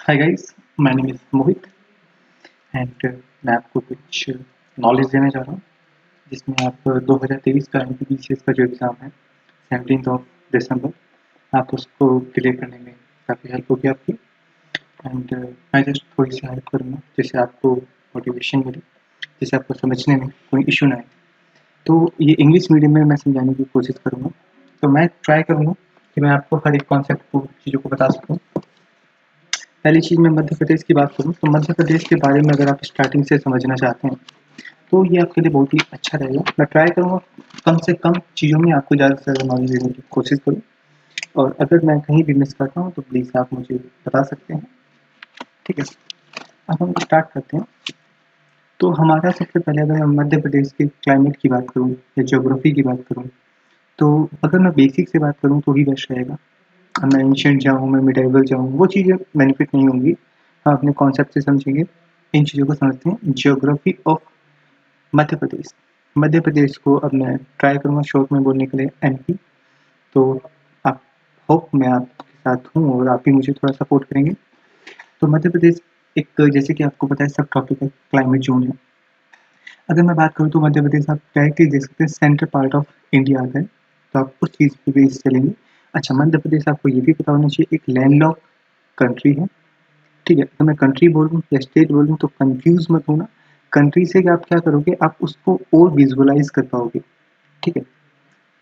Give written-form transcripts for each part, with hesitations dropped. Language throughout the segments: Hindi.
Hi guys, my name is Mohit and मैं आपको कुछ नॉलेज देने जा रहा हूँ जिसमें आप 2023 का एमपीबीसीएस का जो एग्ज़ाम है 17th ऑफ दिसंबर आप उसको क्लियर करने में काफ़ी हेल्प होगी आपकी। एंड मैं जस्ट थोड़ी सी हेल्प करूँगा जिससे आपको मोटिवेशन मिले, जिससे आपको समझने में कोई इशू ना आए। तो ये इंग्लिश मीडियम में मैं समझाने की कोशिश करूँगा। तो मैं ट्राई करूँगा कि मैं आपको हर एक कॉन्सेप्ट को, चीज़ों को बता सकूँ। पहली चीज़ मैं मध्य प्रदेश की बात करूँ तो मध्य प्रदेश के बारे में अगर आप स्टार्टिंग से समझना चाहते हैं तो ये आपके लिए बहुत ही अच्छा रहेगा। मैं ट्राई करूँगा कम से कम चीज़ों में आपको ज़्यादा से ज़्यादा नॉलेज देने की कोशिश करूँ, और अगर मैं कहीं भी मिस करता हूँ तो प्लीज़ आप मुझे बता सकते हैं। ठीक है, अब हम स्टार्ट करते हैं। तो हमारा सबसे पहले अगर मैं मध्य प्रदेश के क्लाइमेट की बात करूँ या ज्योग्राफी की बात करूँ, तो अगर मैं बेसिक से बात करूँ तो ही बेस्ट रहेगा। मैं एंशिएंट जाऊँ, मैं मिडाइवल जाऊँ, वो चीज़ें बेनिफिट नहीं होंगी। हम अपने कॉन्सेप्ट से समझेंगे। इन चीज़ों को समझते हैं। Geography of Madhya Pradesh. मध्य प्रदेश को अब मैं ट्राई करूँगा शॉर्ट में बोलने के लिए एमपी। तो आप होप मैं आपके साथ हूँ और आप भी मुझे थोड़ा सपोर्ट करेंगे। तो मध्य प्रदेश एक, जैसे कि आपको पता है, सब ट्रॉपिकल क्लाइमेट जोन है। अगर मैं बात करूँ तो मध्य प्रदेश आप डायरेक्टली देख सकते हैं सेंट्रल पार्ट ऑफ इंडिया आता है, तो आप उस चीज़ पे बेस चलेंगे। अच्छा, मध्य प्रदेश आपको ये भी पता होना चाहिए एक लैंडलॉक कंट्री है। ठीक है, अगर मैं कंट्री बोल दूँ या स्टेट बोल दूँ तो कंफ्यूज मत होना। कंट्री से आप क्या करोगे, आप उसको और विजुअलाइज कर पाओगे। ठीक है,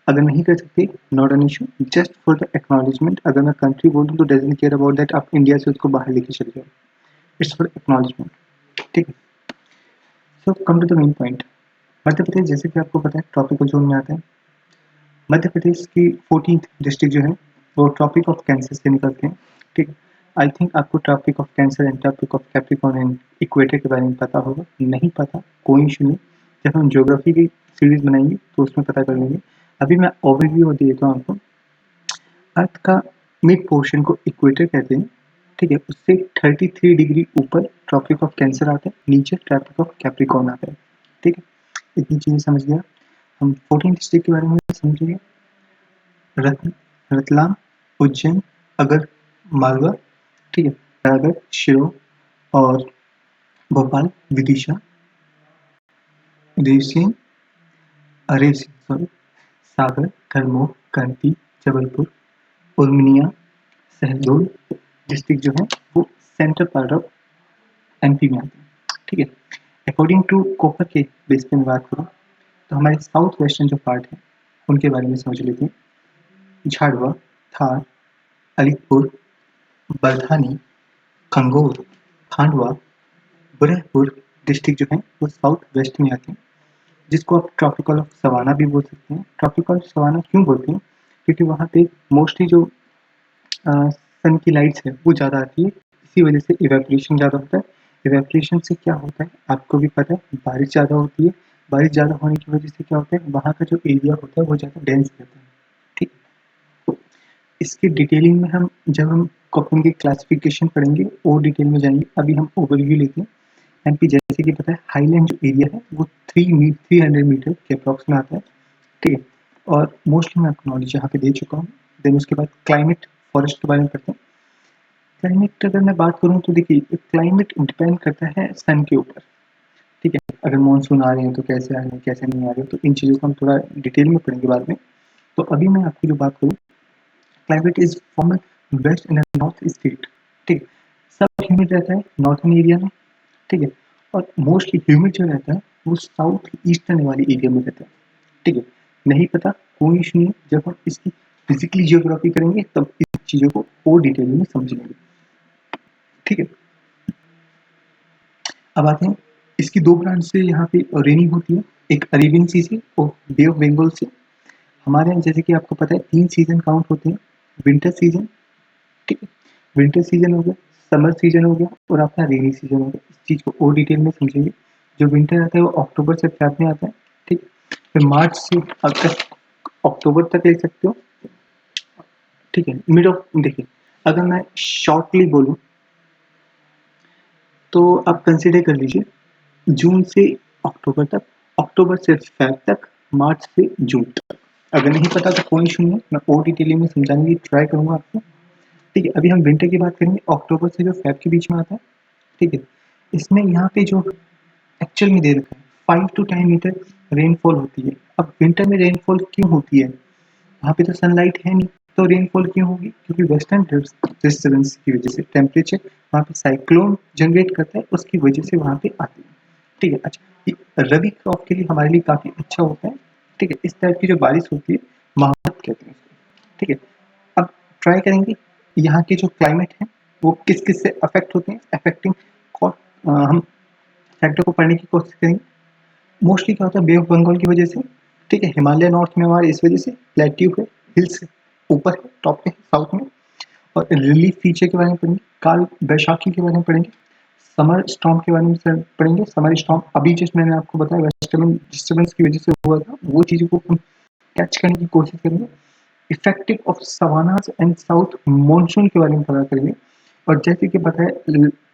अगर नहीं कर सकते not an issue, just for the acknowledgement. अगर मैं कंट्री बोल दूँ तो डजंट केयर अबाउट दैट आप इंडिया से उसको बाहर लेके चले जाओ, इट्स फॉर एक्नॉलेजमेंट। ठीक है, so come to the main point. Madhya Pradesh जैसे कि आपको पता है ट्रॉपिकल जोन में आता है। मध्य प्रदेश की 14th डिस्ट्रिक्ट जो है वो ट्रॉपिक ऑफ कैंसर से निकलते हैं। ठीक, आई थिंक आपको tropic of Cancer and tropic of Capricorn and equator के बारे में पता होगा। नहीं पता कोई इशू नहीं, जब हम ज्योग्राफी की सीरीज बनाएंगे तो उसमें पता कर लेंगे। अभी मैं ओवरव्यू दे देता हूँ आपको। अर्थ का मिड पोर्शन को इक्वेटर कहते हैं। ठीक है, उससे 33 डिग्री ऊपर ट्रॉपिक ऑफ कैंसर आता है, नीचे ट्रॉपिक ऑफ कैप्रिकॉर्न आता है। ठीक है, इतनी चीज़ें समझ गया। हम 14 डिस्ट्रिक्ट के बारे में समझेंगे। रतलाम, उज्जैन, अगर मालवा, ठीक है, रायगढ़, शिरो और भोपाल, विदिशा, देवसिंह, सॉरी, सागर, खरमोह, कांटी, जबलपुर, उर्मिया, शहडोल डिस्ट्रिक्ट जो है वो सेंट्रल पार्ट ऑफ एमपी में आते हैं। ठीक है, अकॉर्डिंग टू कोपर के बेस पे मैं बात करूँ तो हमारे साउथ वेस्टर्न जो पार्ट है उनके बारे में समझ लेते हैं। झाड़वा, थार, अलीपुर, बरधानी, खंगोर, खांडवा, बुरहानपुर डिस्ट्रिक्ट जो है वो साउथ वेस्ट में आते हैं, जिसको आप ट्रॉपिकल ऑफ सवाना भी बोल सकते हैं। ट्रॉपिकल सवाना क्यों बोलते हैं, क्योंकि वहाँ पे मोस्टली जो सन की लाइट्स है वो ज़्यादा आती है, इसी वजह से इवेपोरेशन ज़्यादा होता है। इवेपोरेशन से क्या होता है आपको भी पता है, बारिश ज़्यादा होती है। बारिश ज़्यादा होने की वजह से क्या होता है, वहाँ का जो एरिया होता है वो ज़्यादा डेंस रहता है। ठीक, तो इसकी डिटेलिंग में हम जब हम कॉपन की क्लासिफिकेशन पढ़ेंगे और डिटेल में जाएंगे। अभी हम ओवरव्यू लेते हैं। एमपी जैसे कि पता है हाईलैंड जो एरिया है वो 300 मीटर के अप्रॉक्स में आता है। ठीक है, और मोस्टली मैं आपको नॉलेज यहाँ पे दे चुका हूँ। देन उसके बाद क्लाइमेट फॉरेस्ट के बारे में पढ़ते हैं। क्लाइमेट अगर मैं बात करूँ तो देखिए क्लाइमेट डिपेंड करता है सन के ऊपर। ठीक है, अगर मानसून आ रहे हैं तो कैसे आ रहे हैं, कैसे नहीं आ रहे हैं, तो इन चीज़ों को हम थोड़ा डिटेल में पढ़ेंगे बाद में। तो अभी मैं आपकी जो बात करूँ, climate is formal west and north state. ठीक है, सब ह्यूमिड रहता है नॉर्थन एरिया में। ठीक है, और मोस्टली ह्यूमिड जो रहता है वो साउथ ईस्टर्न वाली एरिया में रहता है। ठीक है, नहीं पता कोई इशू नहीं, जब हम इसकी फिजिकली जियोग्राफी करेंगे तब इस चीज़ों को और डिटेल में समझेंगे। ठीक है, अब आते हैं इसकी दो ब्रांच से यहाँ पे रेनिंग होती है, एक अरेबियन सी से और बे ऑफ बंगाल से। हमारे यहाँ जैसे कि आपको पता है 3 सीजन काउंट होते हैं। विंटर सीजन, ठीक है, विंटर सीजन हो गया, समर सीजन हो गया और आपका रेनी सीजन हो गया। इस चीज़ को और डिटेल में समझेंगे। जो विंटर आता है वो अक्टूबर से फेब में आता है। ठीक है, फिर मार्च से अगस्त, अक्टूबर तक ले सकते हो। ठीक है, मिड ऑफ, देखिए अगर मैं शॉर्टली बोलूँ तो आप कंसिडर कर लीजिए जून से अक्टूबर तक, अक्टूबर से फेब तक, मार्च से जून तक। अगर नहीं पता तो कोई इशू नहीं है, मैं और डिटेलिंग में समझाने की ट्राई करूँगा आपको। ठीक है। अभी हम विंटर की बात करेंगे, अक्टूबर से जो फेब के बीच में आता है, ठीक है। इसमें यहाँ पे जो एक्चुअल में दे रखा है 5 to 10 मीटर रेनफॉल होती है। अब विंटर में रेनफॉल क्यों होती है? वहाँ पे तो सनलाइट है नहीं, तो रेनफॉल क्यों होगी? क्योंकि वेस्टर्न डिस्टर्बेंस की वजह से टेम्परेचर वहाँ पे साइक्लोन जनरेट करता है, उसकी वजह से वहाँ पे आती है। ठीक है। अच्छा, ये रबी क्रॉप के लिए हमारे लिए काफ़ी अच्छा होता है। ठीक है। इस टाइप की जो बारिश होती है महावत कहते हैं इसको। ठीक है। अब ट्राई करेंगे यहाँ की जो क्लाइमेट है वो किस किस से अफेक्ट होते हैं, अफेक्टिंग हम फैक्टर को पढ़ने की कोशिश करेंगे। मोस्टली क्या होता है, बे ऑफ बंगाल की वजह से। ठीक है। हिमालय नॉर्थ में हमारे इस वजह से प्लेट्यू है, हिल्स ऊपर है, टॉप पे साउथ में। और रिलीफ फीचर के बारे में पढ़ेंगे, काल बैशाखी के बारे में पढ़ेंगे, समर स्टॉर्म के बारे में पढ़ेंगे। समर स्टॉर्म अभी जस्ट मैंने आपको बताया वेस्टर्न डिस्टर्बेंस की वजह से हुआ था, वो चीज़ों को हम कैच करने की कोशिश करेंगे। Effective of savannas and south monsoon के बारे में पता करेंगे। और जैसे कि पता है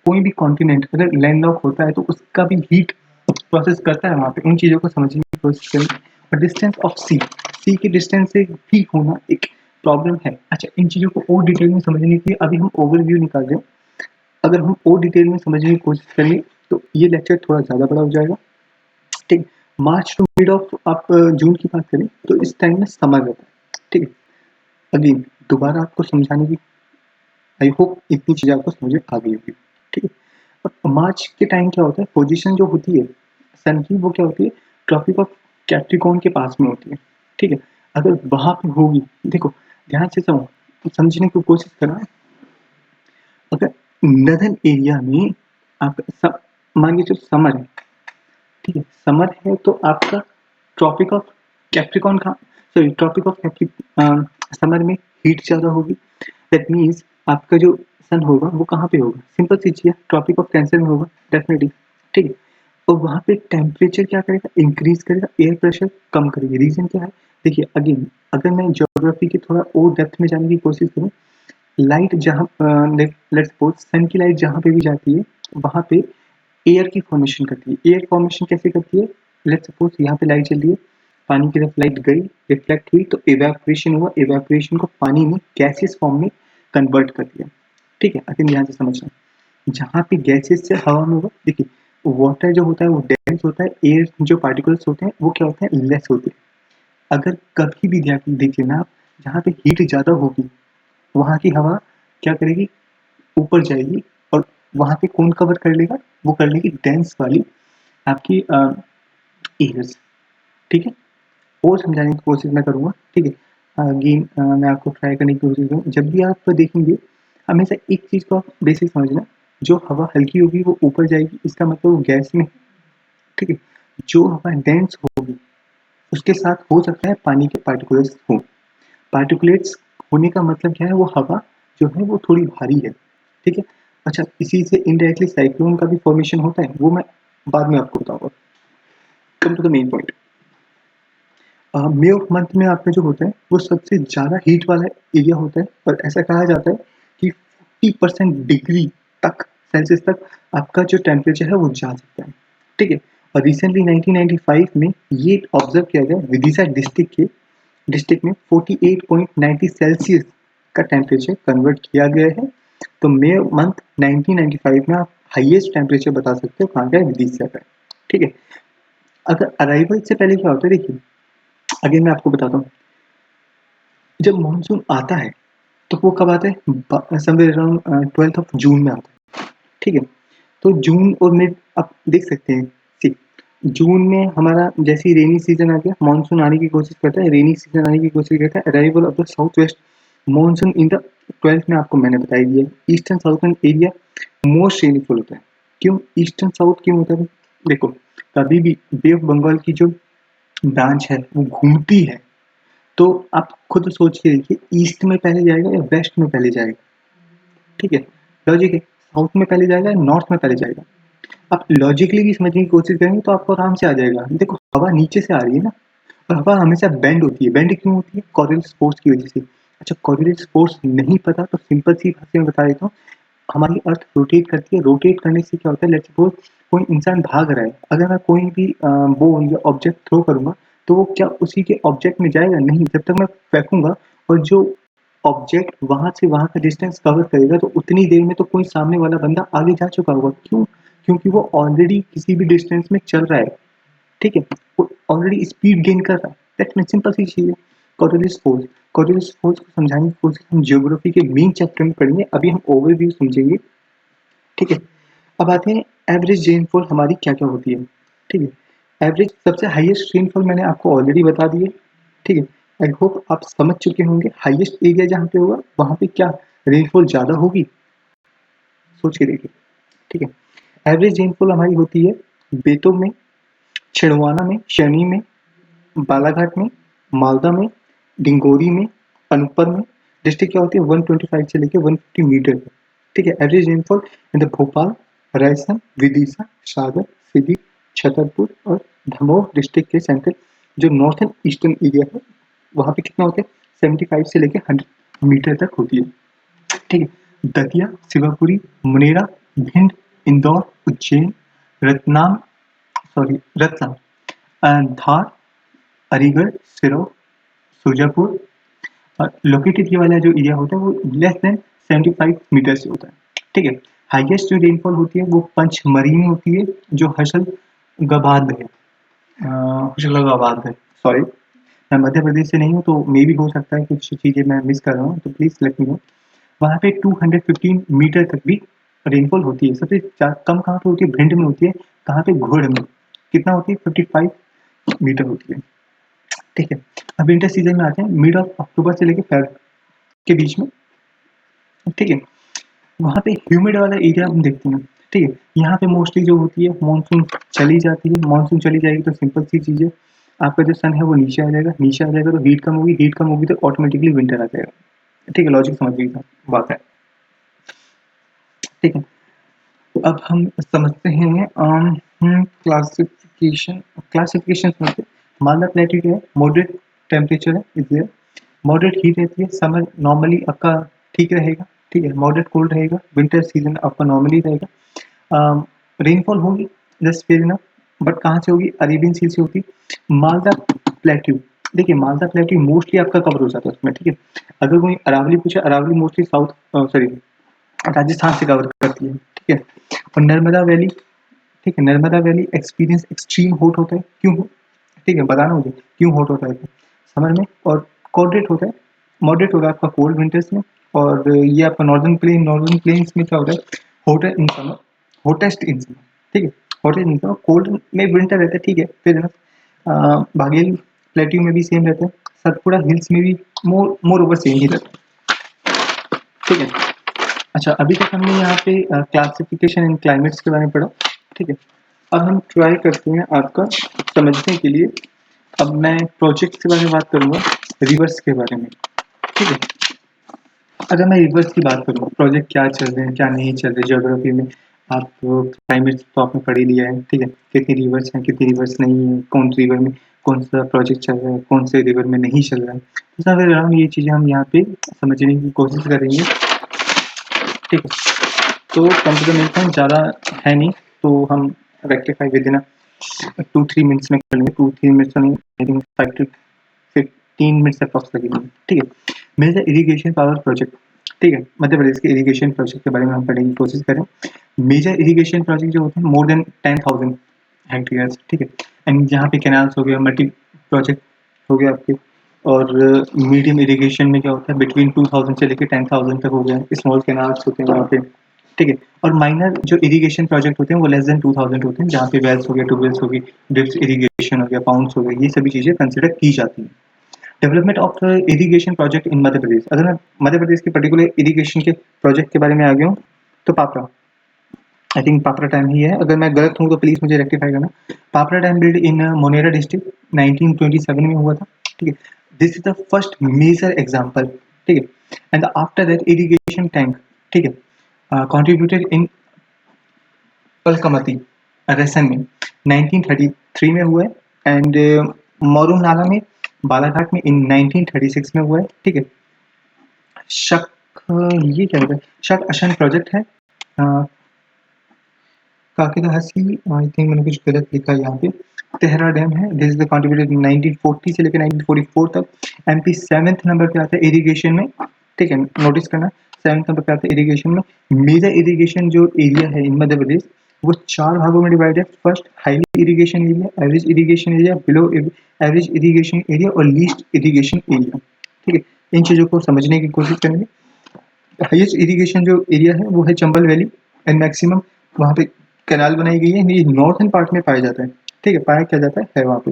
कोई भी कॉन्टिनेंट अगर लैंडलॉक होता है तो उसका भी हीट प्रोसेस करता है वहाँ पे, उन चीज़ों को समझने की कोशिश करेंगे। और डिस्टेंस ऑफ सी के डिस्टेंस से भी होना एक प्रॉब्लम है। अच्छा, इन चीज़ों को और डिटेल में समझने के लिए अभी हम ओवरव्यू निकाल रहे हैं। अगर हम और डिटेल में समझने की कोशिश करेंगे तो ये लेक्चर थोड़ा ज़्यादा बड़ा हो जाएगा। ठीक। मार्च टू मिड ऑफ आप जून की बात करें तो इस टाइम में समर रहता है। ठीक है। अगेन दोबारा आपको समझाने की, आई होप इतनी चीज़ें आपको समझ में आ गई होगी। ठीक है। अब मार्च के टाइम क्या होता है, पोजीशन जो होती है सन की वो क्या होती है, ट्रॉपिक ऑफ कैप्रिकॉर्न के पास में होती है। ठीक है। अगर वहाँ पे होगी, देखो ध्यान से समझने की कोशिश करना। अगर नदर्न एरिया में आप मान के चलो समर है, ठीक है, समर है तो आपका ट्रॉपिक ऑफ कैप्रिकॉर्न का, सॉरी ट्रॉपिक ऑफ समर में हीट ज़्यादा होगी। दैट मीन्स आपका जो सन होगा वो कहाँ पे होगा, सिंपल सी चीज़ है, ट्रॉपिक ऑफ कैंसर में होगा डेफिनेटली। ठीक है। और वहाँ पे टेम्परेचर क्या करेगा, इंक्रीज करेगा, एयर प्रेशर कम करेगा। रीजन क्या है, देखिए अगेन अगर मैं ज्योग्राफी के थोड़ा और डेप्थ में जाने की कोशिश करूँ, लाइट जहाँ लेट्स सपोज सन की लाइट जहाँ पे भी जाती है वहाँ पे एयर की फॉर्मेशन करती है। एयर फॉर्मेशन कैसे करती है, लेट्स सपोज यहाँ पे लाइट चल रही है, पानी की तरफ लाइट गई, रिफ्लेक्ट हुई तो इवेपोरेशन हुआ, इवेपोरेशन को पानी में गैसियस फॉर्म में कन्वर्ट कर दिया। ठीक है। अगर यहाँ से समझना, जहाँ पे गैसेस से हवा में होगा, देखिए वाटर जो होता है वो डेंस होता है, एयर जो पार्टिकल्स होते हैं वो क्या होते हैं, लेस होते हैं। अगर कभी भी देखिए ना आप, जहाँ पे हीट ज़्यादा होगी वहाँ की हवा क्या करेगी, ऊपर जाएगी और वहाँ पे कौन कवर कर लेगा, वो कर लेगी डेंस वाली आपकी एयर्स। ठीक है। और समझाने की कोशिश मैं करूँगा। ठीक है। अगेन मैं आपको ट्राई करने की कोशिश करूँ, जब भी आप देखेंगे हमेशा एक चीज़ को आप बेसिक समझना, जो हवा हल्की होगी वो ऊपर जाएगी, इसका मतलब वो गैस में। ठीक है। जो हवा डेंस होगी उसके साथ हो सकता है पानी के पार्टिकुलेट्स हों। पार्टिकुलेट्स होने का मतलब क्या है, वो हवा जो है वो थोड़ी भारी है। ठीक है। अच्छा, इसी से इनडायरेक्टली साइक्लोन का भी फॉर्मेशन होता है, वो मैं बाद में आपको बताऊंगा। Come to the main point, May of month में आपका जो होता है वो सबसे ज़्यादा हीट वाला एरिया होता है, और ऐसा कहा जाता है कि 40% डिग्री तक सेल्सियस तक आपका जो टेम्परेचर है वो जा सकता है। ठीक है। और रिसेंटली 1995 में ये ऑब्जर्व किया गया, विदिशा डिस्ट्रिक्ट में 48.90 सेल्सियस का टेम्परेचर कन्वर्ट किया गया है। तो मे मंथ 1995 में आप हाईएस्ट टेम्परेचर बता सकते हो कहाँ का है, विदिशा का। ठीक है। अगर अराइवल से पहले क्या होता है, देखिए अगेन मैं आपको बताता हूँ, जब मानसून आता है तो वो कब आता है, somewhere around 12th of June में आता है। ठीक है। तो जून और मिड आप देख सकते हैं, ठीक, जून में हमारा जैसे ही रेनी सीजन आ गया, मानसून आने की कोशिश करता है, रेनी सीजन आने की कोशिश करता है, arrival of the south west monsoon in the 12th में आपको मैंने बताई दिया। ईस्टर्न साउथर्न एरिया मोस्ट रेनफुल होता है। क्यों ईस्टर्न साउथ क्यों होता है, देखो कभी भी बे ऑफ बंगाल की जो ब्रांच है वो घूमती है, तो आप खुद सोच के देखिए ईस्ट में पहले जाएगा या वेस्ट में पहले जाएगा। ठीक है। लॉजिक है, साउथ में पहले जाएगा या नॉर्थ में पहले जाएगा। आप लॉजिकली भी समझने की कोशिश करेंगे तो आपको आराम से आ जाएगा। देखो हवा नीचे से आ रही है ना, और हवा हमेशा बेंड होती है। बेंड क्यों होती है, कॉरियल्स फोर्स की वजह से। अच्छा, कॉरियल्स फोर्स नहीं पता तो सिंपल सी भाषा में बता देता हूँ, हमारी अर्थ रोटेट करती है, रोटेट करने से क्या होता है, लेट्स सपोज कोई इंसान भाग रहा है, अगर मैं कोई भी बॉल या ऑब्जेक्ट थ्रो करूंगा तो वो क्या उसी के ऑब्जेक्ट में जाएगा, नहीं, जब तक मैं फेंकूंगा और जो ऑब्जेक्ट वहां से वहां का डिस्टेंस कवर करेगा तो उतनी देर में तो कोई सामने वाला बंदा आगे जा चुका होगा। क्यों? क्योंकि वो ऑलरेडी किसी भी डिस्टेंस में चल रहा है, ठीक है, वो ऑलरेडी स्पीड गेन कर रहा है। दैट मीन सिंपल सी चीज है, कॉर्डियलिस फोर्स। कॉर्डियलिस फोर्स को समझाने की कोशिश हम ज्योग्राफी के मेन चैप्टर में पढ़ेंगे, अभी हम ओवरव्यू समझेंगे, ठीक है। अब आते हैं एवरेज रेनफॉल हमारी क्या क्या होती है, ठीक है। एवरेज सबसे हाईएस्ट रेनफॉल मैंने आपको ऑलरेडी बता दी है, ठीक है। आई होप आप समझ चुके होंगे हाईएस्ट एरिया जहाँ पे होगा वहाँ पे क्या रेनफॉल ज़्यादा होगी, सोच के देखिए, ठीक है। एवरेज रेनफॉल हमारी होती है बेतुल में, छिंदवाड़ा में, शनी में, बालाघाट में, मालदा में, डिंगोरी में, अनूपपुर में। डिस्ट्रिक्ट क्या होती है 125 से लेकर 150 मीटर तक, ठीक है। Average rainfall in the Bhopal, Raisen, Vidisha, Sagar, Sidhi, Chhatarpur और दमोह डिस्ट्रिक्ट के सेंट्रल जो नॉर्थन ईस्टर्न एरिया है वहाँ पे कितना होता है 75 से लेकर 100 मीटर तक होती है, ठीक है। दतिया, शिवपुरी, मुनेरा, भिंड, इंदौर, उज्जैन, रतलाम, धार, अलीगढ़, सिरोही, सुजापुर, लोकेटेड ये वाला जो एरिया होता है वो लेस देन 75 मीटर से होता है, ठीक है। हाईएस्ट जो रेनफॉल होती है वो पंचमरी में होती है जो होशंगाबाद है, होशंगाबाद है, सॉरी मैं मध्य प्रदेश से नहीं हूँ तो मे भी हो सकता है कुछ चीज़ें मैं मिस कर रहा हूँ, तो प्लीज़ लेट मी नो। वहाँ पे 215 मीटर तक भी रेनफॉल होती है। सबसे कम कहाँ पे होती है? भिंड में होती है। कहाँ पे? घोड़ में। कितना होती है? 55 मीटर होती है, ठीक है। अब विंटर सीजन में आते हैं, मिड ऑफ अक्टूबर से लेकर फेब के बीच में, ठीक है। वहाँ पे ह्यूमिड वाला एरिया हम देखते हैं, ठीक है। यहाँ पे मोस्टली जो होती है मानसून चली जाती है, मानसून चली जाएगी तो सिंपल सी चीज़ है, आपका जो सन है वो नीचे आ जाएगा, नीचे आ जाएगा तो हीट कम होगी तो ऑटोमेटिकली विंटर आ जाएगा, ठीक है। लॉजिक समझ गई बात है, ठीक है। तो अब हम समझते हैं क्लासिफिकेशन। क्लासिफिकेशन समझते हैं। मालदा प्लेट्यू है, मॉडरेट टेम्परेचर है, इसलिए मॉडरेट हीट रहती है, समर नॉर्मली आपका ठीक रहेगा, ठीक है। मॉडरेट कोल्ड रहेगा, विंटर सीजन आपका नॉर्मली रहेगा। रेनफॉल होगी जस्ट फेयर इनफ, बट कहाँ से होगी? अरेबियन सी से होगी। मालदा प्लेट्यू, देखिए मालदा प्लेट्यू मोस्टली आपका कवर हो जाता है उसमें, ठीक है। अगर कोई अरावली पूछे, Aravalli mostly south sorry Rajasthan से कवर करती है, ठीक है। और नर्मदा वैली, ठीक है, Narmada valley experience extreme hot होता है, क्यों? ठीक है, बताना मुझे क्यों हॉट होता है समर में। और मॉडरेट होता है, मॉडरेट होगा आपका कोल्ड विंटर्स में। और ये आपका नॉर्दर्न प्लेन्स में क्या होता है? Hotter in summer, hottest in summer, ठीक है। हॉटेस्ट इन समर, कोल्ड में विंटर रहता है, ठीक है। फिर बाघेल प्लेट्यू में भी सेम रहता है, सतपुड़ा हिल्स में भी मोर ओवर सेम ही रहता है, ठीक है। अच्छा, अभी तक हमने यहाँ पे क्लासिफिकेशन इन क्लाइमेट्स के बारे में पढ़ा, ठीक है। अब हम ट्राई करते हैं आपका समझने के लिए, अब मैं प्रोजेक्ट के बारे में बात करूँगा, रिवर्स के बारे में, ठीक है। अगर मैं रिवर्स की बात करूँ, प्रोजेक्ट क्या चल रहे हैं क्या नहीं चल रहे ज्योग्राफी में, आप क्लाइमेट तो आपने पढ़ ही लिया है, ठीक है। कितनी रिवर्स हैं कितनी रिवर्स नहीं है, कौन सी रिवर में कौन सा प्रोजेक्ट चल रहा है, कौन से रिवर में नहीं चल रहा है, तो सब अराउंड ये चीज़ें हम यहाँ पे समझने की कोशिश करेंगे, ठीक है। तो कंप्यूटर मेरे पास ज़्यादा है नहीं, तो हम रेक्टिफाई विद इन 2-3 मिनट्स में कर लेंगे, 2-3 मिनट्स नहीं, I think 5 to 15 minutes approx लगेंगे, ठीक है। मेजर इरिगेशन पावर प्रोजेक्ट, ठीक है, मध्य प्रदेश के इरिगेशन प्रोजेक्ट के बारे में हम पढ़ने की कोशिश करें। मेजर इरिगेशन प्रोजेक्ट जो होते हैं मोर देन 10,000 हेक्टेयर्स, ठीक है। एंड जहाँ पे कैनाल्स हो गया, मल्टी प्रोजेक्ट हो गया आपके। और मीडियम इरिगेशन में क्या होता है बिटवीन 2000 से लेकर 10,000 तक हो गया, स्मॉल कैनाल्स होते हैं वहाँ पे, ठीक है। और माइनर जो इरिगेशन प्रोजेक्ट होते हैं वो लेस देन 2000 होते हैं, जहाँ पे वेल्स हो गया, ट्यूबवेल्स हो गई, ड्रिप्स इरिगेशन हो गया, पाउंड्स हो गए, ये सभी चीज़ें कंसिडर की जाती हैं। Development of irrigation project in Madhya Pradesh, अगर मैं मध्य प्रदेश के पर्टिकुलर इरिगेशन के प्रोजेक्ट के बारे में आ गया हूँ तो पापड़ा, आई थिंक पापड़ा डैम ही है, अगर मैं गलत हूँ तो प्लीज़ मुझे रेक्टिफाई करना। पापड़ा dam build in Morena district 1927 में हुआ था, ठीक है। This is the first major example, ठीक है। And after that irrigation tank, ठीक है, कॉन्ट्रीब्यूटेड इन पलकमती रैसन में 1933 में हुआ है। एंड मोरू नाला में बालाघाट में इन 1936 में हुआ है, ठीक है। शक ये क्या है? शक अशन प्रोजेक्ट है, काकिदा हसी, आई थिंक मैंने कुछ गलत लिखा है यहाँ पे। तेहरा डैम है, दिस इज द कॉन्ट्रीब्यूटेड 1940 से लेकर 1944 तक। एमपी 7th नंबर पे आता है इरिगेशन में, ठीक है, नोटिस करना। 7th नंबर पे आता है इरिगेशन में मेजर इरिगेशन जो एरिया है इन मध्य प्रदेश वो 4 भागों में डिवाइड है। First highly irrigation area, average irrigation area, below average irrigation area और लीस्ट इरिगेशन एरिया। ठीक है, इन चीज़ों को समझने की कोशिश करेंगे। हाईएस्ट इरिगेशन जो एरिया है वो है चंबल वैली एंड मैक्सिमम वहाँ पे कैनाल बनाई गई है, ये नॉर्थन पार्ट में पाया जाता है। ठीक है, पाया क्या जाता है वहाँ पे।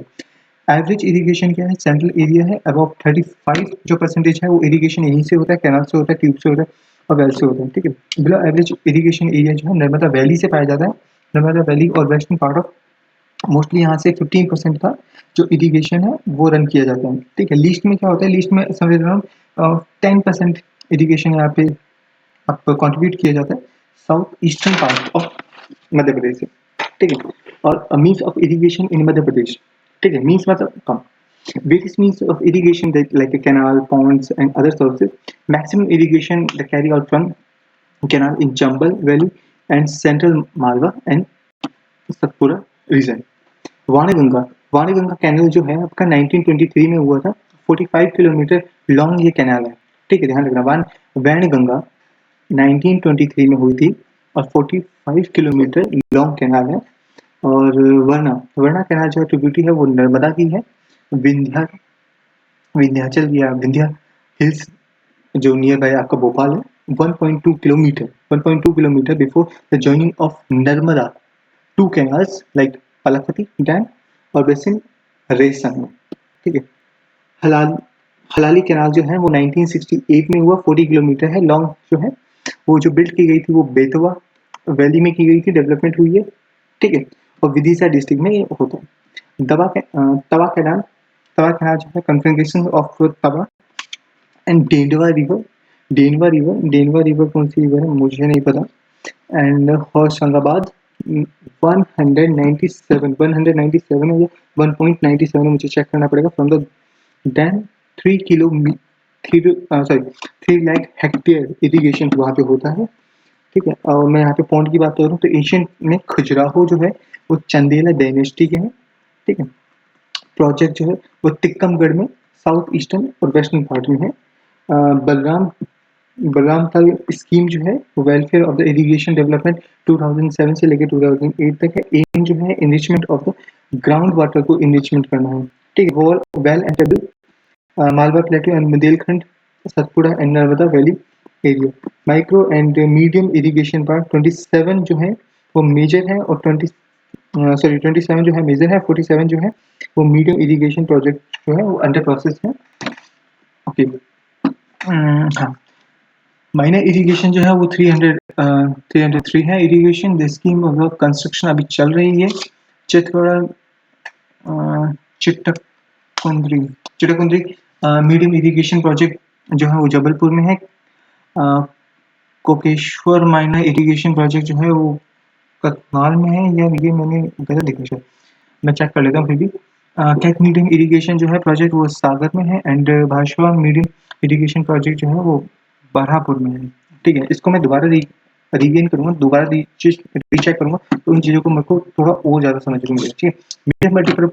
एवरेज इरिगेशन क्या है, सेंट्रल एरिया है, अबाउट 35 जो परसेंटेज है वो इरिगेशन यहीं से होता है, कैनाल से होता है, ट्यूब से होता है और वेल से होता है। ठीक है, बिलो एवरेज इरिगेशन एरिया जो है नर्मदा वैली से पाया जाता है। नर्मदा वैली और वेस्टर्न पार्ट ऑफ मोस्टली यहाँ से 15% का जो इरिगेशन है वो रन किया जाता है। ठीक है, लीस्ट में क्या होता है, लीस्ट में समझ रहा हूँ 10% इरिगेशन यहाँ पे आपको कंट्रीब्यूट किया जाता है south eastern part of Madhya Pradesh से। ठीक है, और मीन्स ऑफ इरिगेशन इन मध्य प्रदेश। ठीक है, मीन्स मतलब कम various means of irrigation that like a canal, ponds and other sources. Maximum irrigation that carry out from canal in Chambal Valley and central Malwa and Satpura region. Wainganga, Wainganga canal जो है आपका 1923 में हुआ था। 45 किलोमीटर लॉन्ग ये कैनाल है। ठीक है, ध्यान रखना, वैनगंगा 1923 में हुई थी और 45 किलोमीटर लॉन्ग कैनाल है। और वर्णा, वर्णा कैनाल जो ट्रिब्यूटरी है वो नर्मदा की है। विंध्या, विंध्याचल या विंध्या हिल्स जो नियर बाय आपका भोपाल है, 1.2 kilometre 1.2 kilometre before the joining of Narmada two canals like पलाखती डैम और बेसिन रेसन। ठीक है, हलाल हलाली कैनाल जो है वो 1968 में हुआ, 40 किलोमीटर है लॉन्ग जो है। वो जो बिल्ड की गई थी वो बेतवा वैली में की गई थी, डेवलपमेंट हुई है। ठीक है, और विदिशा डिस्ट्रिक्ट में ये होता है। तवा कैनाल, तवा कैनाल जो है कन्फिगरेशन ऑफ तवा एंड डेंडवा रिवर, डेनवा रिवर कौन सी रिवर है मुझे नहीं पता। एंड होशंगाबाद 197 है, 1.97 है, मुझे चेक करना पड़ेगा। From the dam 3 lakh hectare irrigation वहाँ पे होता है। ठीक है, और मैं यहाँ पे पॉइंट की बात कर रहा हूँ तो एशियन में खजुराहो जो है वो चंदेला डायनेस्टी के हैं। ठीक है, प्रोजेक्ट जो है वो तिक्कमगढ़ में साउथ ईस्टर्न और वेस्टर्न पार्ट में है। बलराम ताल स्कीम जो है welfare of the irrigation development 2007 से लेकर 2008 तक है। एम जो है enrichment of the ground water को इनरिचमेंट करना है। ठीक है, well and table Malwa प्लेटू and Bundelkhand Satpura and Narmada valley area. Micro and medium irrigation part 27 जो है वो मेजर है और 27 जो है मेजर है, 47 जो है वो मीडियम इरिगेशन प्रोजेक्ट जो है वो अंडर प्रोसेस है। ओके, हाँ, माइनर इरिगेशन जो है वो 303 है irrigation. The scheme of construction अभी चल रही है। चिटकुंद्री चिटकुंद्री मीडियम इरिगेशन प्रोजेक्ट जो है वो जबलपुर में है। कोकेश्वर माइनर इरिगेशन प्रोजेक्ट जो है वो करनाल में है, या ये मैंने गलत लिखा शायद, मैं चेक कर लेता हूँ फिर भी। कैट मीडियम इरिगेशन जो है प्रोजेक्ट वो सागर में है एंड भाषवा मीडियम इरिगेशन प्रोजेक्ट जो है वो बरहापुर में है। ठीक है, इसको मैं दोबारा रिगेन करूँगा, दोबारा रीचेक करूँगा तो इन चीज़ों को मेरे को थोड़ा और ज़्यादा समझ में मिलेगा। ठीक है, मीडियम मल्टीपर्पज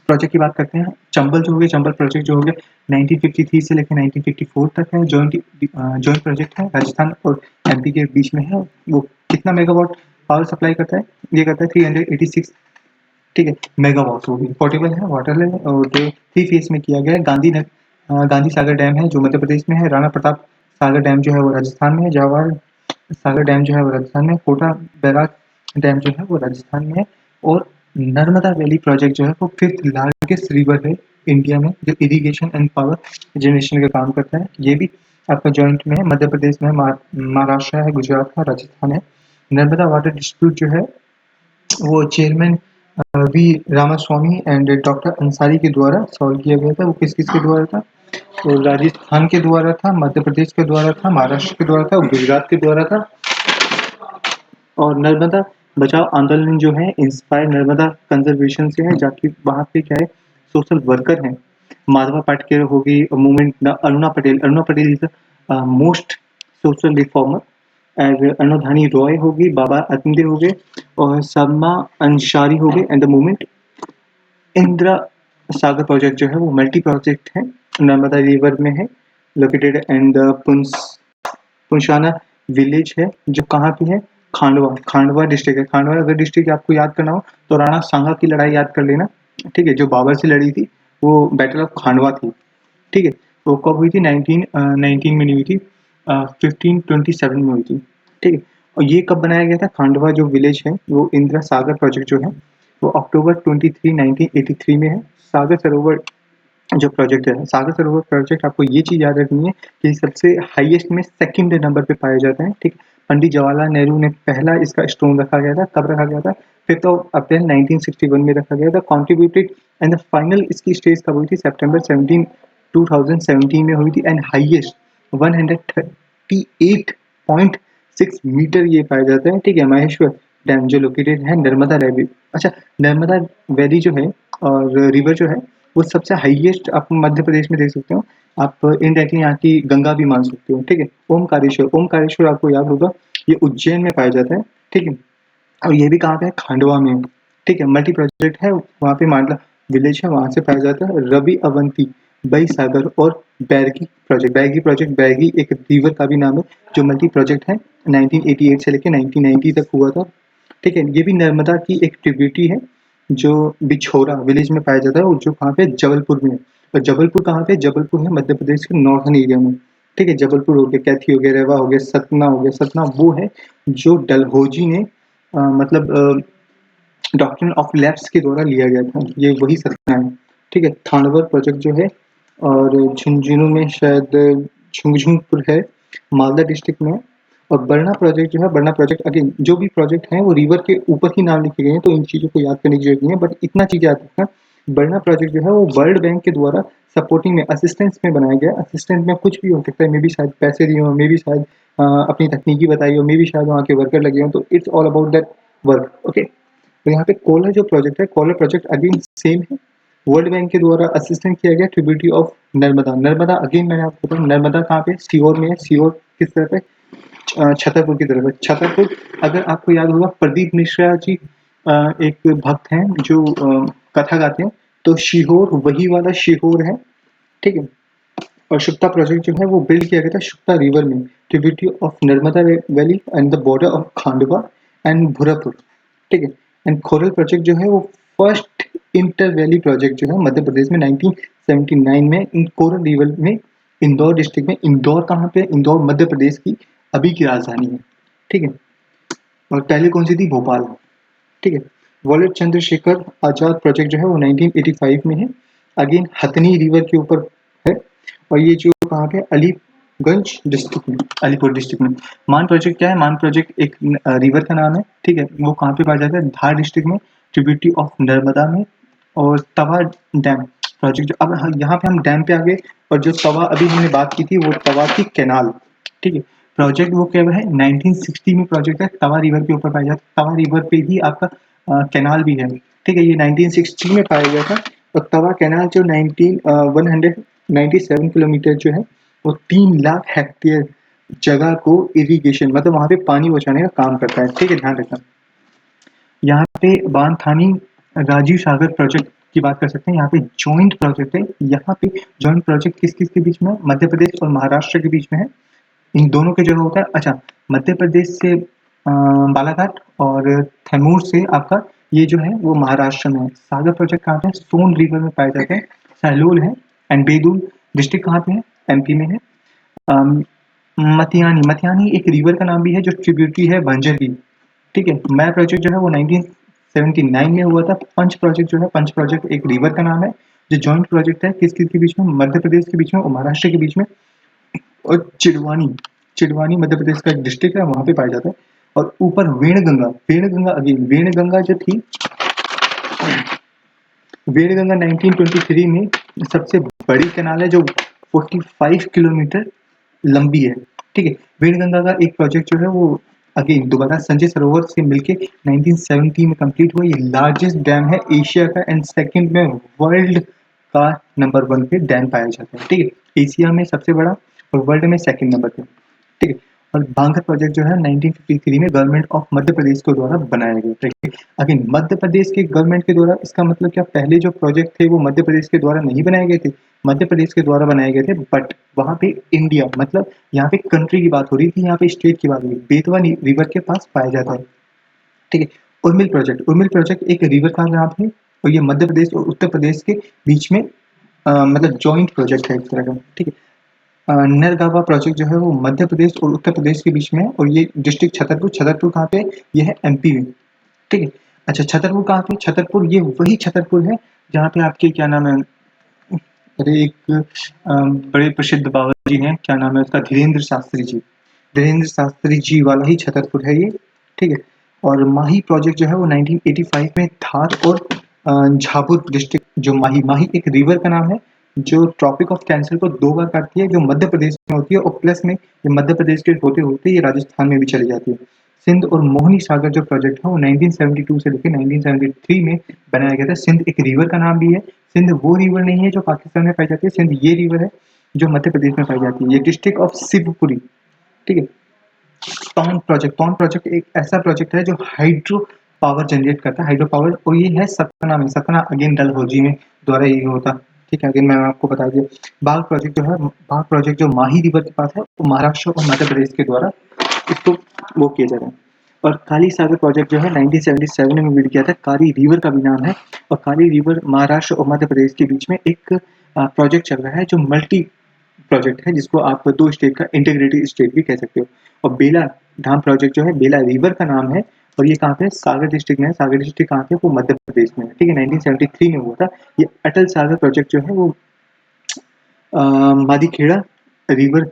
प्रोजेक्ट की बात करते हैं। चंबल जो हो गया, चंबल प्रोजेक्ट जो हो गया 1953 से लेकर 1954 तक है। जॉइंट प्रोजेक्ट है, राजस्थान और एमपी के बीच में है। वो कितना मेगावाट पावर सप्लाई करता है, ये करता है 386। ठीक है, मेगावाट वो भी पोर्टेबल है, वाटर है और 3 फेज में किया गया है। गांधी सागर डैम है जो मध्य प्रदेश में है। राणा प्रताप सागर डैम जो है वो राजस्थान में है। जवाहर सागर डैम जो है वो राजस्थान में है। कोटा बैराज डैम जो है वो राजस्थान में है। और नर्मदा वैली प्रोजेक्ट जो है वो 5th लार्जेस्ट रिवर है इंडिया में जो इरिगेशन एंड पावर जनरेशन का काम करता है। ये भी आपका जॉइंट में है, मध्य प्रदेश में है, महाराष्ट्र है, गुजरात का, राजस्थान है। नर्मदा वाटर डिस्प्यूट जो है वो chairman V Ramaswamy and doctor Ansari के द्वारा सॉल्व किया गया था। वो किस किस के द्वारा था, तो राजस्थान के द्वारा था, मध्य प्रदेश के द्वारा था, महाराष्ट्र के द्वारा था और गुजरात के द्वारा था। और नर्मदा बचाओ आंदोलन जो है इंस्पायर नर्मदा कंजर्वेशन से है, जाकि वहाँ पे क्या है सोशल वर्कर हैं। माधवा पाटकर होगी movement, Aruna Patel is the most social reformer and अनुधानी रॉय होगी, बाबा आत्मदेव हो गए और सलमा अंसारी हो गए। And the movement Indira Sagar project जो है वो मल्टी प्रोजेक्ट है, नर्मदा रिवर में है। लोकेटेड एंड द पुंशाना विलेज है जो कहाँ पे है, खांडवा डिस्ट्रिक्ट है। खांडवा अगर डिस्ट्रिक्ट आपको याद करना हो तो राणा सांगा की लड़ाई याद कर लेना, ठीक है, जो बाबर से लड़ी थी वो बैटल ऑफ खांडवा थी, ठीक है। वो कब हुई थी, 1919 में नहीं हुई थी, 1527 में हुई थी, ठीक है। और ये कब बनाया गया था, खांडवा जो विलेज है वो इंदिरा सागर प्रोजेक्ट जो है वो अक्टूबर 23 1983 में है। सागर सरोवर जो प्रोजेक्ट है, सागर सरोवर प्रोजेक्ट, आपको ये चीज याद रखनी है कि सबसे हाईएस्ट में सेकंड नंबर पे पाए जाते हैं, ठीक। पंडित जवाहरलाल नेहरू ने पहला इसका स्टोन रखा गया था, कब रखा गया था, 5 अप्रैल 1961 में रखा गया था, कॉन्ट्रीब्यूटेड। एंड द फाइनल इसकी स्टेज कब हुई थी, सितंबर 17 2017 में हुई थी। एंड हाईएस्ट 138.6 मीटर ये पाए जाते हैं, ठीक है। माहेश्वर डैम जो लोकेटेड है नर्मदा वैली, अच्छा, नर्मदा वैली जो है और रिवर जो है वो सबसे हाईएस्ट आप मध्य प्रदेश में देख सकते हो। आप इनडायरेक्टली यहाँ की गंगा भी मान सकते हो, ठीक है। ओमकारेश्वर आपको याद होगा ये उज्जैन में पाया जाता है, ठीक है। और ये भी कहाँ पे है, खांडवा में, ठीक है। मल्टी प्रोजेक्ट है वहाँ पे, मांडला विलेज है वहाँ से पाया जाता है। रवि अवंती, बई सागर और बैरगी प्रोजेक्ट, बैरगी एक रिवर का भी नाम है जो मल्टी प्रोजेक्ट है, 1988 से लेकर 1990 तक हुआ था, ठीक है। ये भी नर्मदा की एक ट्रिब्यूटरी है जो बिछोरा विलेज में पाया जाता है और जो कहाँ पे, जबलपुर में। और जबलपुर कहाँ पे, जबलपुर है मध्य प्रदेश के नॉर्थन एरिया में, ठीक है। जबलपुर हो गया, कैथी हो गया, रेवा हो गया, सतना हो गया। सतना वो है जो डलहौजी ने मतलब डॉक्ट्रिन ऑफ लैप्स के द्वारा लिया गया था, ये वही सतना है, ठीक है। थानवर प्रोजेक्ट जो है और झुंझुनू में शायद झुंझुनपुर है, मालदा डिस्ट्रिक्ट में। और बरना प्रोजेक्ट जो है, बरना प्रोजेक्ट अगेन जो भी प्रोजेक्ट है वो रिवर के ऊपर ही नाम लिखे गए हैं, तो इन चीज़ों को याद करने की जरूरत नहीं है, बट इतना चीज़ याद रखना, बरना प्रोजेक्ट जो है वो वर्ल्ड बैंक के द्वारा सपोर्टिंग में, असिस्टेंस में बनाया गया। असिस्टेंट में कुछ भी हो सकता है, मे बी शायद पैसे दिए हो, मे बी शायद अपनी तकनीकी बताई हो, मे बी शायद वहाँ के वर्कर लगे हों, तो it's all about that work, okay. तो यहाँ पे कोलर जो प्रोजेक्ट है, कोलर प्रोजेक्ट अगेन सेम है, वर्ल्ड बैंक के द्वारा असिस्टेंट किया गया, tributary of Narmada. Narmada again मैंने आपको बताया, नर्मदा कहाँ पे, सीहोर में है। सीहोर किस तरफ है, छतरपुर की तरफ है। छतरपुर, अगर आपको याद होगा प्रदीप मिश्रा जी एक भक्त हैं जो कथा गाते हैं, तो शिहोर वही वाला शिहोर है, ठीक है। और शुक्ता प्रोजेक्ट जो है वो बिल्ड किया गया था शुक्ता रिवर में, tributary of Narmada valley and the border of Khandwa and भुरापुर, ठीक है। एंड खोरल प्रोजेक्ट जो है वो फर्स्ट इंटर वैली प्रोजेक्ट जो है मध्य प्रदेश में 1979 में इन कोरल रिवर में, इंदौर डिस्ट्रिक्ट में। इंदौर कहाँ पे, इंदौर मध्य प्रदेश की अभी की राजधानी है, ठीक है। और पहले कौन सी थी, भोपाल, ठीक है। वॉलेट चंद्रशेखर आजाद प्रोजेक्ट जो है वो 1985 में है, अगेन हथनी रिवर के ऊपर है। और ये जो कहाँ पे, अलीगंज डिस्ट्रिक्ट में, अलीपुर डिस्ट्रिक्ट में। मान प्रोजेक्ट क्या है, मान प्रोजेक्ट एक रिवर का नाम है, ठीक है। वो कहाँ पे पाया जाता है, धार डिस्ट्रिक्ट में, ट्रिब्यूटरी ऑफ नर्मदा में। और तवा डैम प्रोजेक्ट जो, अब यहाँ पे हम डैम पे आ गए, और जो तवा अभी हमने बात की थी वो तवा की कैनाल, ठीक है। प्रोजेक्ट वो क्या है, 1960 में प्रोजेक्ट है, तवा रिवर के ऊपर पाया जाता है। तवा रिवर पे ही आपका कैनाल भी है, ठीक है। ये 1960 में पाया गया था। और तवा कैनाल जो 197 किलोमीटर जो है वो 3 लाख हेक्टेयर जगह को इरिगेशन, मतलब वहाँ पे पानी पहुँचाने का काम करता है, ठीक है, ध्यान रखना। यहाँ पे बांथानी राजीव सागर प्रोजेक्ट की बात कर सकते हैं, यहाँ पे जॉइंट प्रोजेक्ट है। यहाँ पे जॉइंट प्रोजेक्ट किस किस के बीच में, मध्य प्रदेश और महाराष्ट्र के बीच में है, इन दोनों के जगह होता है। अच्छा, मध्य प्रदेश से बालाघाट और थैमूर से आपका ये जो है वो महाराष्ट्र में है। सागर प्रोजेक्ट कहाँ पे है, सोन रिवर में पाए जाते हैं, सहलूल है। एंड बेदुल डिस्ट्रिक्ट कहाँ पे है, एमपी में है। मतियानी एक रिवर का नाम भी है जो ट्रिब्यूटरी है बंजर की, ठीक है। मैं प्रोजेक्ट जो है वो 1979 में हुआ था। पंच प्रोजेक्ट जो है, पंच प्रोजेक्ट एक रिवर का नाम है जो जॉइंट प्रोजेक्ट है किस किस के बीच में, मध्य प्रदेश के बीच में और महाराष्ट्र के बीच में। और चिड़वानी मध्य प्रदेश का एक डिस्ट्रिक्ट है, वहां पे पाया जाता है। और ऊपर वेणगंगा अगेन, वेणगंगा जो थी, वेणगंगा 1923 में सबसे बड़ी कैनाल है जो 45 किलोमीटर लंबी है, ठीक है। वेणगंगा का एक प्रोजेक्ट जो है वो अगेन दोबारा संजय सरोवर से मिलके 1970 में कंप्लीट हुआ। ये लार्जेस्ट डैम है एशिया का, एंड सेकंड में वर्ल्ड का नंबर 1 पे डैम पाया जाता है, ठीक है। एशिया में सबसे बड़ा और वर्ल्ड में सेकंड नंबर पे, ठीक है। और बांगर प्रोजेक्ट जो है 1953 में गवर्नमेंट ऑफ मध्य प्रदेश के द्वारा बनाया गया। ठीक है, अगेन मध्य प्रदेश के गवर्नमेंट के द्वारा, इसका मतलब क्या पहले जो प्रोजेक्ट थे वो मध्य प्रदेश के द्वारा नहीं बनाए गए थे, मध्य प्रदेश के द्वारा बनाए गए थे, बट वहाँ पे इंडिया मतलब यहाँ पे कंट्री की बात हो रही थी, यहाँ पे स्टेट की बात हो रही थी। बेतवा रिवर के पास पाया जाता है। ठीक है, उर्मिल प्रोजेक्ट एक रिवर का नाम है और ये मध्य प्रदेश और उत्तर प्रदेश के बीच में मतलब जॉइंट प्रोजेक्ट है एक तरह का। ठीक है, नरगावा प्रोजेक्ट जो है वो मध्य प्रदेश और उत्तर प्रदेश के बीच में है और ये डिस्ट्रिक्ट छतरपुर कहाँ पे है? ये है एमपी में। ठीक है, अच्छा छतरपुर कहाँ पे? छतरपुर ये वही छतरपुर है जहाँ पे आपके क्या नाम है, अरे एक बड़े प्रसिद्ध बाबा जी हैं, क्या नाम है उसका, धीरेन्द्र शास्त्री जी वाला ही छतरपुर है ये। ठीक है, और माही प्रोजेक्ट जो है वो 1985 में धार और झाबुआ डिस्ट्रिक्ट, जो माही एक रिवर का नाम है जो ट्रॉपिक ऑफ कैंसर को 2 बार काटती है, जो मध्य प्रदेश में होती है और प्लस में ये मध्य प्रदेश के होते होते ये राजस्थान में भी चली जाती है। सिंध और मोहनी सागर जो प्रोजेक्ट है वो 1972 से लेकर 1973 में बनाया गया था। सिंध एक रिवर का नाम भी है। सिंध वो रिवर नहीं है जो पाकिस्तान में पाई जाती है, सिंध ये रिवर है जो मध्य प्रदेश में पाई जाती है। ये डिस्ट्रिक्ट ऑफ शिवपुरी। ठीक है, टॉन प्रोजेक्ट एक ऐसा प्रोजेक्ट है जो हाइड्रो पावर जनरेट करता है, हाइड्रो पावर, और ये है सतना में, सतना अगेन डलहौजी में द्वारा ये होता। ठीक है, अगेन मैं आपको बता दिया। बाघ प्रोजेक्ट जो माही रिवर के पास है वो महाराष्ट्र और मध्य प्रदेश के द्वारा इसको वो किया जा रहा है। और काली सागर प्रोजेक्ट जो है 1977 में बिल्ड किया था, काली रिवर का भी नाम है, और काली रिवर महाराष्ट्र और मध्य प्रदेश के बीच में एक प्रोजेक्ट चल रहा है जो मल्टी प्रोजेक्ट है, जिसको आप 2 स्टेट का इंटीग्रेटेड स्टेट भी कह सकते हो। और बेला धाम प्रोजेक्ट जो है बेला रिवर का नाम है और ये कहाँ पे है? सागर डिस्ट्रिक्ट में है। सागर डिस्ट्रिक्ट कहाँ पे? वो मध्य प्रदेश में है। ठीक है, 1973 में हुआ था। ये अटल सागर प्रोजेक्ट जो है वो मादीखेड़ा रिवर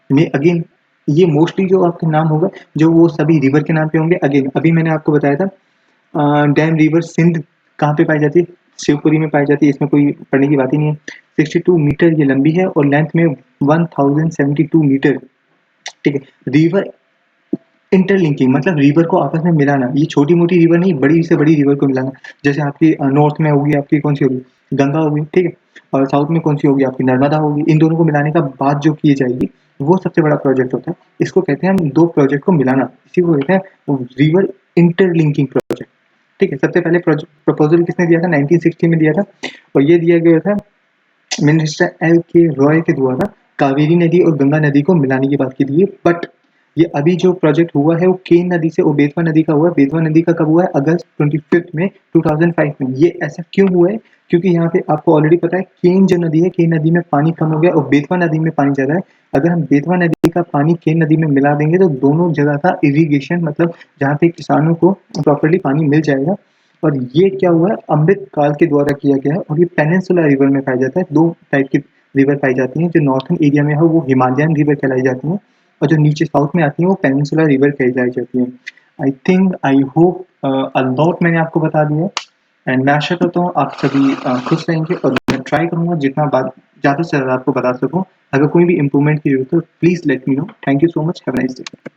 में, अगेन ये मोस्टली जो आपके नाम होगा जो वो सभी रिवर के नाम पे होंगे। अगेन अभी मैंने आपको बताया था डैम रिवर सिंध कहाँ पे पाई जाती है? शिवपुरी में पाई जाती है, इसमें कोई पढ़ने की बात ही नहीं है। 62 मीटर ये लंबी है और लेंथ में 1072 मीटर। ठीक है, रिवर इंटरलिंकिंग मतलब रिवर को आपस में मिलाना, ये छोटी मोटी रिवर नहीं, बड़ी से बड़ी रिवर को मिलाना। जैसे आपकी नॉर्थ में होगी आपकी कौन सी होगी? गंगा होगी। ठीक है, और साउथ में कौन सी होगी? आपकी नर्मदा होगी। इन दोनों को मिलाने का बाद जो किए जाएगी वो सबसे बड़ा प्रोजेक्ट होता है। इसको कहते हैं हम 2 प्रोजेक्ट को मिलाना, इसी को कहते हैं रिवर इंटरलिंकिंग प्रोजेक्ट। ठीक है, सबसे पहले प्रपोजल किसने दिया था? 1960 में दिया था और ये दिया गया था मिनिस्टर एल के रॉय के द्वारा कावेरी नदी और गंगा नदी को मिलाने की बात की थी। बट ये अभी जो प्रोजेक्ट हुआ है वो केन नदी से और बेतवा नदी का हुआ है। बेतवा नदी का कब हुआ है? अगस्त 25 में 2005 में। ये ऐसा क्यों हुआ है? क्योंकि यहाँ पे आपको ऑलरेडी पता है केन जो नदी है, केन नदी में पानी कम हो गया और बेतवा नदी में पानी ज़्यादा है। अगर हम बेतवा नदी का पानी केन नदी में मिला देंगे तो दोनों जगह का इरीगेशन मतलब जहाँ पे किसानों को प्रॉपरली पानी मिल जाएगा। और ये क्या हुआ है? अमृत काल के द्वारा किया गया है और ये पेनिनसुला रिवर में पाया जाता है। 2 टाइप की रिवर पाई जाती हैं, जो नॉर्थन एरिया में है वो हिमालयन रिवर कहलाई जाती हैं और जो नीचे साउथ में आती हैं वो पेनिनसुला रिवर कहलाई जाती हैं। आई होप अ लॉट मैंने आपको बता दिया एंड मैं आशा करता हूँ आप सभी खुश रहेंगे और मैं ट्राई करूँगा जितना ज़्यादा से ज़्यादा आपको बता सकूँ। अगर कोई भी इम्प्रूवमेंट की जरूरत हो please let me know. Thank you so much, have a nice day.